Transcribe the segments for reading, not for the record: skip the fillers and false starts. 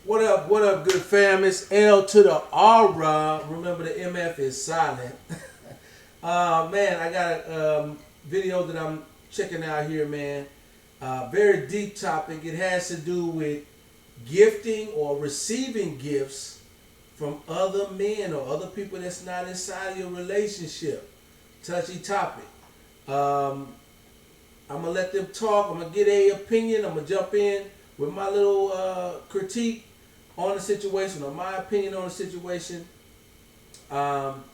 What up, good fam? It's L to the R. Remember the MF is silent. Man, I got a video that I'm checking out here, man. Very deep topic. It has to do with gifting or receiving gifts from other men or other people that's not inside of your relationship. Touchy topic. I'm gonna let them talk. I'm gonna get a opinion. I'm gonna jump in with my little critique on the situation, or my opinion on the situation. Without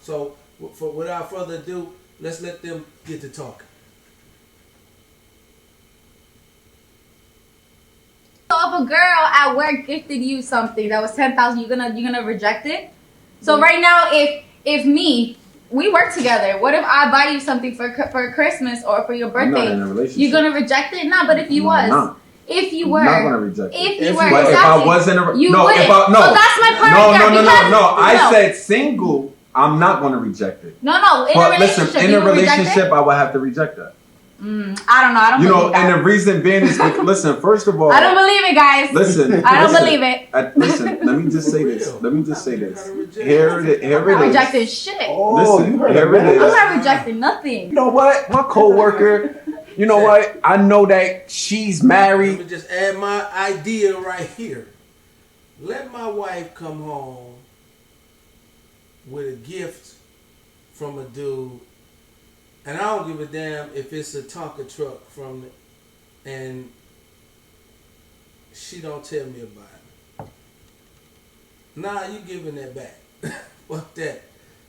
further ado, let's let them get to talking. So if a girl at work gifted you something that was 10,000, you're gonna reject it. So right now, if we work together. What if I buy you something for Christmas or for your birthday? I'm not in a relationship. You're gonna reject it? No, but if you was. If you were, I'm not gonna reject it. If you were, but exactly. if I wasn't, you no, wouldn't. if I, no, so that's my point. No. I said single. I'm not gonna reject it. No. But listen, in a relationship, I would have to reject that. I don't know. I don't. You know, believe that. and the reason being is, listen. First of all, I don't believe it, guys. Listen, I don't believe it. Listen, let me just say this. Here it is. I'm not rejecting shit. Listen, you here it is. I'm not rejecting nothing. You know what? My coworker. You know what? I know that she's married. Let me just add my idea right here. Let my wife come home with a gift from a dude, and I don't give a damn if it's a Tonka truck and she don't tell me about it. Nah, you giving that back. Fuck that.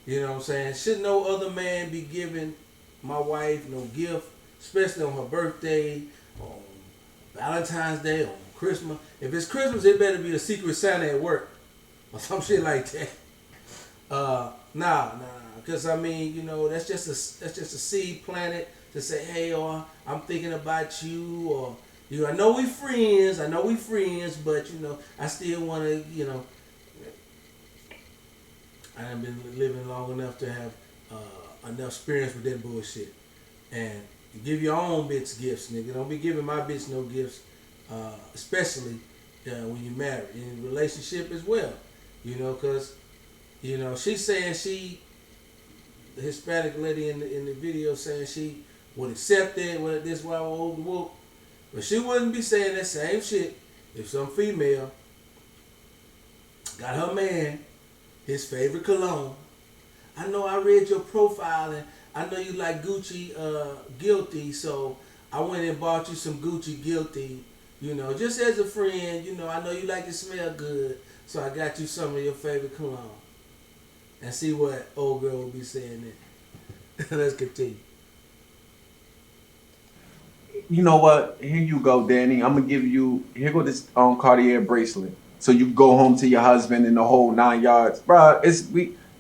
You know what I'm saying? Should no other man be giving my wife no gift, especially on her birthday, on Valentine's Day, on Christmas. If it's Christmas, it better be a Secret Santa at work or some shit like that. Nah. Because I mean, you know, that's just a seed planted to say, hey, I'm thinking about you, or I know we friends, but you know, I still want to, you know, I haven't been living long enough to have enough experience with that bullshit. And you give your own bitch gifts, nigga. Don't be giving my bitch no gifts, especially when you're married, in a relationship as well. You know, because, you know, she's saying the Hispanic lady in the video saying she would accept it, whether this why old whoop. But she wouldn't be saying that same shit if some female got her man his favorite cologne. I know I read your profile and I know you like Gucci Guilty, so I went and bought you some Gucci Guilty, you know, just as a friend. You know, I know you like to smell good, so I got you some of your favorite cologne. And see what old girl will be saying then. Let's continue. You know what? Here you go, Danny. I'm gonna give you. Here go this Cartier bracelet. So you go home to your husband in the whole 9 yards, bro.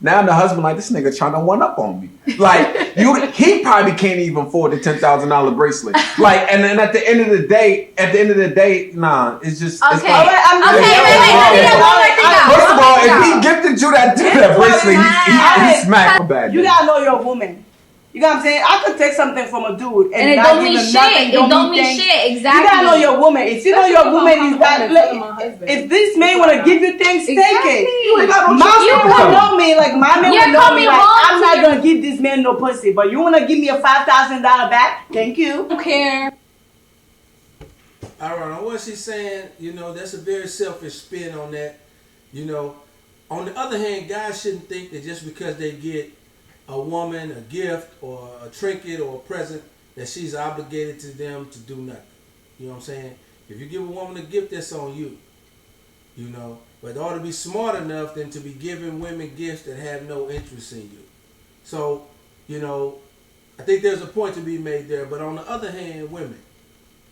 Now the husband like, this nigga trying to one up on me. Like he probably can't even afford the $10,000 bracelet. Like, and then at the end of the day, nah, it's just. Okay. It's Wait. First of all, if he gifted you that bracelet, he smacked her bad. You gotta know your woman. You know what I'm saying? I could take something from a dude and it not don't mean give him shit. nothing. It don't mean shit. Exactly. You gotta know your woman. If you know your woman is that, if this man wanna give you things, take it. My man would know me. Like my man would know me. Like I'm not gonna give this man no pussy. But you wanna give me a $5,000 back? Thank you. I don't care. All right, on what she's saying, you know, that's a very selfish spin on that. You know, on the other hand, guys shouldn't think that just because they get a woman a gift or a trinket or a present that she's obligated to them to do nothing. You know what I'm saying? If you give a woman a gift, that's on you. You know, but they ought to be smart enough than to be giving women gifts that have no interest in you. So, you know, I think there's a point to be made there. But on the other hand, women,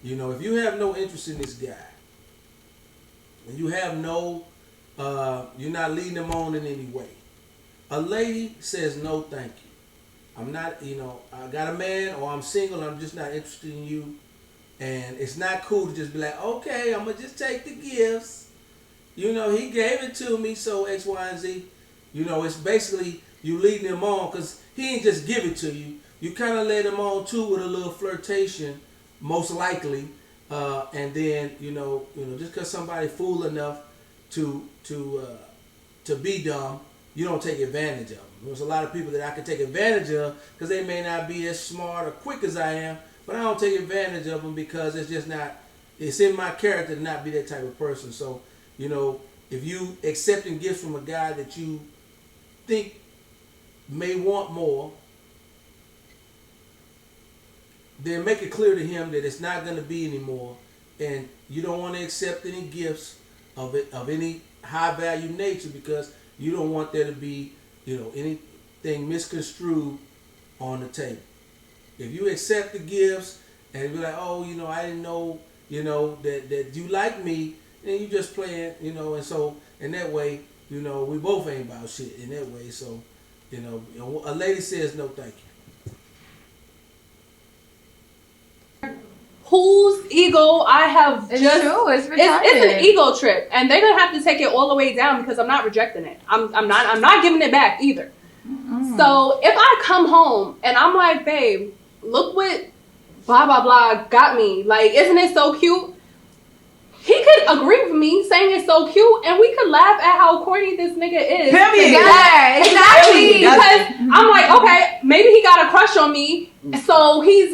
you know, if you have no interest in this guy, and you have you're not leading them on in any way. A lady says no, thank you. I'm not, you know, I got a man or I'm single. I'm just not interested in you, and it's not cool to just be like, okay, I'm gonna just take the gifts. You know, he gave it to me, so X, Y, and Z. You know, it's basically you leading him on because he ain't just give it to you. You kind of led him on too with a little flirtation, most likely, and then you know, just because somebody fool enough to be dumb, you don't take advantage of them. There's a lot of people that I can take advantage of because they may not be as smart or quick as I am, but I don't take advantage of them because it's just not. It's in my character to not be that type of person. So, you know, if you accepting gifts from a guy that you think may want more, then make it clear to him that it's not going to be anymore, and you don't want to accept any gifts of any high value nature because you don't want there to be, you know, anything misconstrued on the table. If you accept the gifts and be like, oh, you know, I didn't know, you know, that you like me, then you just playing, you know, and so in that way, you know, we both ain't about shit in that way. So, you know, a lady says no thank you. Whose ego I have It's just true. It's retarded. it's an ego trip, and they're gonna have to take it all the way down because I'm not rejecting it. I'm not giving it back either. So if I come home and I'm like, babe, look what blah blah blah got me. Like, isn't it so cute? He could agree with me saying it's so cute, and we could laugh at how corny this nigga is. Period. Yeah, exactly. Because I'm like, okay, maybe he got a crush on me, so he's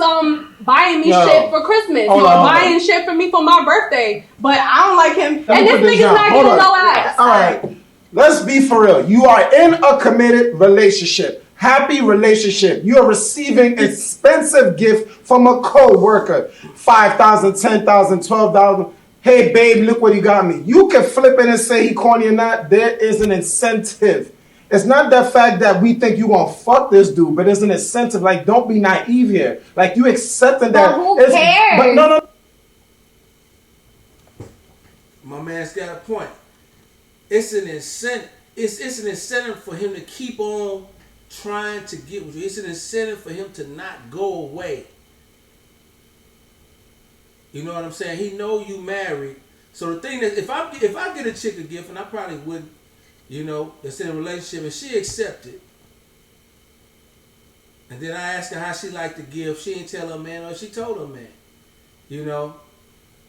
buying me shit for Christmas, or buying shit for me for my birthday. But I don't like him, and this nigga's not getting no ass. All right, let's be for real. You are in a committed relationship. Happy relationship. You are receiving expensive gift from a co-worker. $5,000, $10,000, $12,000. Hey babe, look what he got me. You can flip it and say he corny or not. There is an incentive. It's not the fact that we think you gonna fuck this dude, but there's an incentive. Like, don't be naive here. Like, you accepting that. But who cares? But no. My man's got a point. It's an incentive. It's an incentive for him to keep on trying to get with you. It's an incentive for him to not go away. You know what I'm saying? He know you married. So the thing is, if I get a chick a gift, and I probably wouldn't, you know, that's in a relationship, and she accepted, and then I asked her how she liked the gift, she didn't tell her man, or she told her man, you know,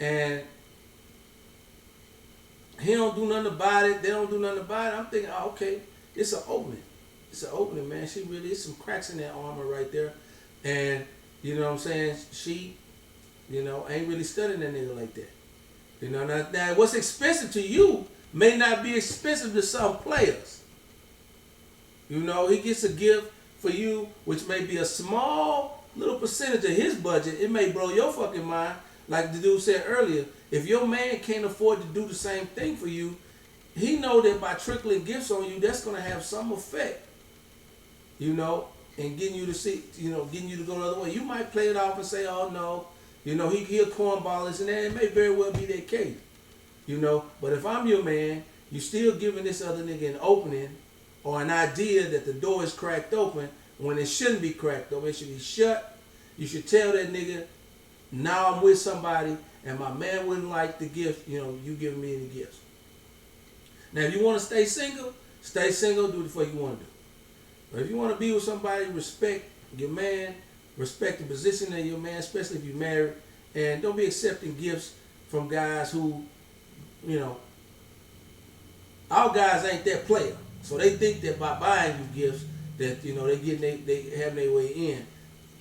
and he don't do nothing about it, they don't do nothing about it. I'm thinking, oh, okay, it's an opening. It's an opening, man. She really, is some cracks in that armor right there. And, you know what I'm saying, she, you know, ain't really studying that nigga like that. You know, now what's expensive to you may not be expensive to some players. You know, he gets a gift for you, which may be a small little percentage of his budget. It may blow your fucking mind. Like the dude said earlier, if your man can't afford to do the same thing for you, he know that by trickling gifts on you, that's going to have some effect. You know, and getting you to see, you know, getting you to go the other way. You might play it off and say, oh no, you know, he a cornball, and that. It may very well be that case. You know, but if I'm your man, you still giving this other nigga an opening or an idea that the door is cracked open when it shouldn't be cracked open. It should be shut. You should tell that nigga, now I'm with somebody and my man wouldn't like the gift, you know, you giving me any gifts. Now, if you want to stay single, do the fuck you want to do. But if you want to be with somebody, respect your man, respect the position of your man, especially if you're married, and don't be accepting gifts from guys who, you know, our guys ain't that player. So they think that by buying you gifts that, you know, they have their way in.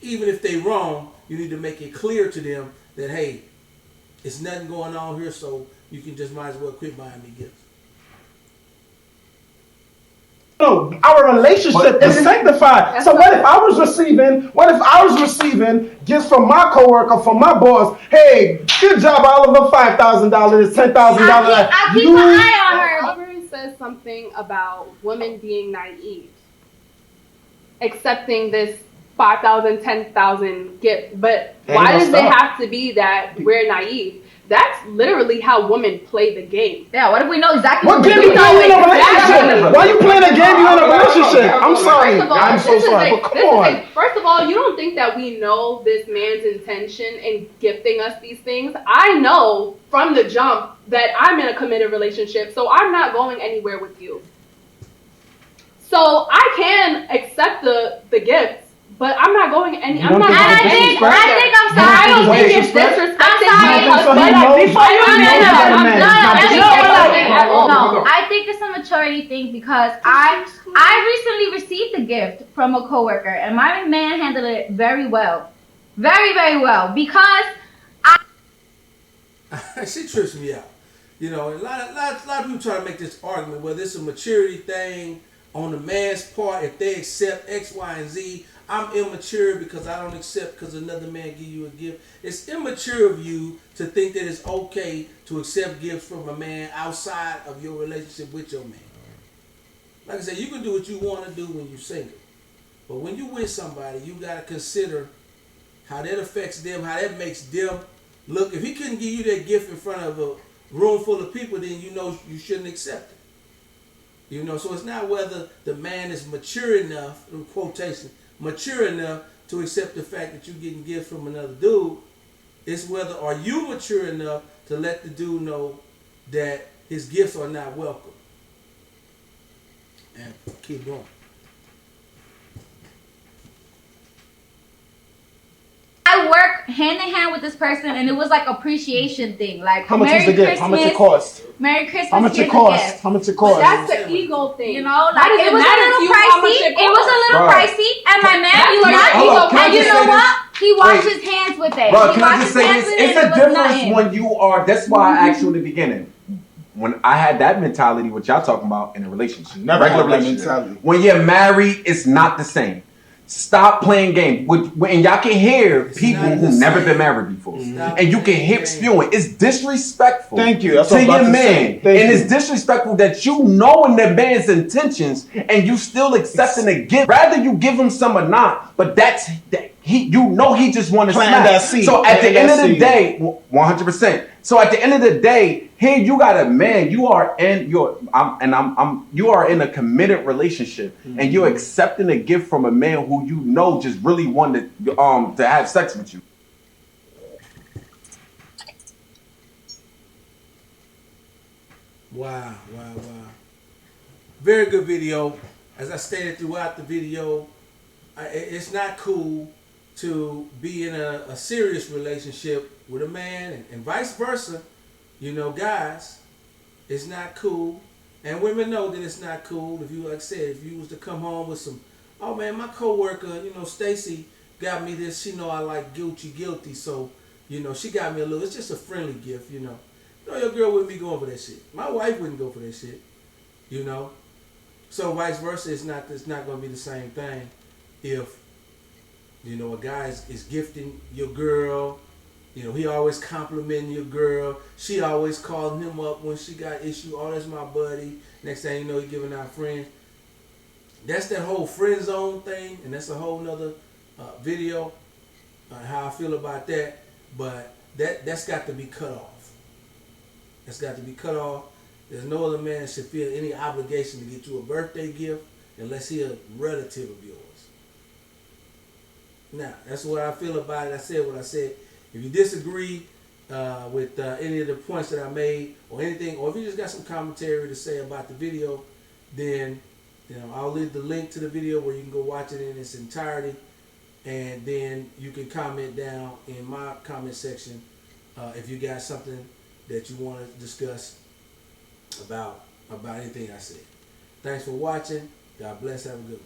Even if they wrong, you need to make it clear to them that, hey, it's nothing going on here, so you can just might as well quit buying me gifts. No, our relationship is sanctified. So what if I was receiving gifts from my coworker, from my boss? Hey, good job, Oliver. $5,000, $10,000. I keep an eye on her. Oliver says something about women being naive, accepting this 5,000, 10,000 gift. But why does it have to be that we're naive? That's literally how women play the game. Yeah, what if we know exactly what game you playing in a relationship? Why you playing a game you in a relationship? I'm sorry. I'm so sorry. But come on. First of all, you don't think that we know this man's intention in gifting us these things. I know from the jump that I'm in a committed relationship, so I'm not going anywhere with you. So I can accept the gifts. But I'm not going any. I'm not. I think I'm sorry. I don't think it's disrespecting my husband. No, think it's a maturity thing because I recently received a gift from a coworker, and my man handled it very well, very very well because she trips me out. You know, a lot of people try to make this argument whether it's a maturity thing on the man's part. If they accept X, Y, and Z, I'm immature because I don't accept because another man give you a gift. It's immature of you to think that it's okay to accept gifts from a man outside of your relationship with your man. Like I said, you can do what you want to do when you're single. But when you with somebody, you got to consider how that affects them, how that makes them look. If he couldn't give you that gift in front of a room full of people, then you know you shouldn't accept it. You know, so it's not whether the man is mature enough, in quotation, mature enough to accept the fact that you're getting gifts from another dude. It's whether are you mature enough to let the dude know that his gifts are not welcome. And keep going. I work hand in hand with this person, and it was like appreciation thing. Like, How much Merry was the gift? How much it cost? Merry Christmas. How much it here's a cost? gift. How much it But cost? that's the ego thing. You know, Why like does it was a matter to little you how much pricey. it It was a little Bruh. pricey, and my man, That's you are not not ego. ego. Can I And you just know say what? He washed Wait. his hands with it. Bro, He can I washed just his say hands this? with it, It's and a it was difference nothing. when you are. That's why I asked you in the beginning. When I had that mentality, what y'all talking about in a relationship, Never regular had that relationship. mentality. When you're married, it's not the same. Stop playing games. And y'all can hear It's people not the who've never same. been married before, Stop and you can playing hear games. spewing. It's disrespectful. Thank you. That's to what I'm about your to say. man, Thank and you. it's disrespectful that you knowing the man's intentions and you still accepting a gift. Rather you give him some or not, but that's that he just want to Plant smack. that seed. So at the Plant end that of the seed. day, 100%. So at the end of the day, here you got a man. You are in you are in a committed relationship, and you're accepting a gift from a man who you know just really wanted to have sex with you. Wow. Very good video. As I stated throughout the video, it's not cool to be in a serious relationship with a man and vice versa. You know, guys, it's not cool. And women know that it's not cool. If you, like I said, if you was to come home with some, oh man, my coworker, you know, Stacy got me this. She know I like guilty. So, you know, she got me a little, it's just a friendly gift, you know. You know, your girl wouldn't be going for that shit. My wife wouldn't go for that shit, you know. So vice versa, it's not going to be the same thing if, you know, a guy is gifting your girl. You know, he always complimenting your girl. She always calling him up when she got issue. Oh, that's my buddy. Next thing you know, he giving out friends. That's that whole friend zone thing, and that's a whole nother video on how I feel about that. But that's got to be cut off. That's got to be cut off. There's no other man that should feel any obligation to get you a birthday gift unless he a relative of yours. Now, that's what I feel about it. I said what I said. If you disagree with any of the points that I made or anything, or if you just got some commentary to say about the video, then I'll leave the link to the video where you can go watch it in its entirety, and then you can comment down in my comment section if you got something that you want to discuss about anything I said. Thanks for watching. God bless. Have a good one.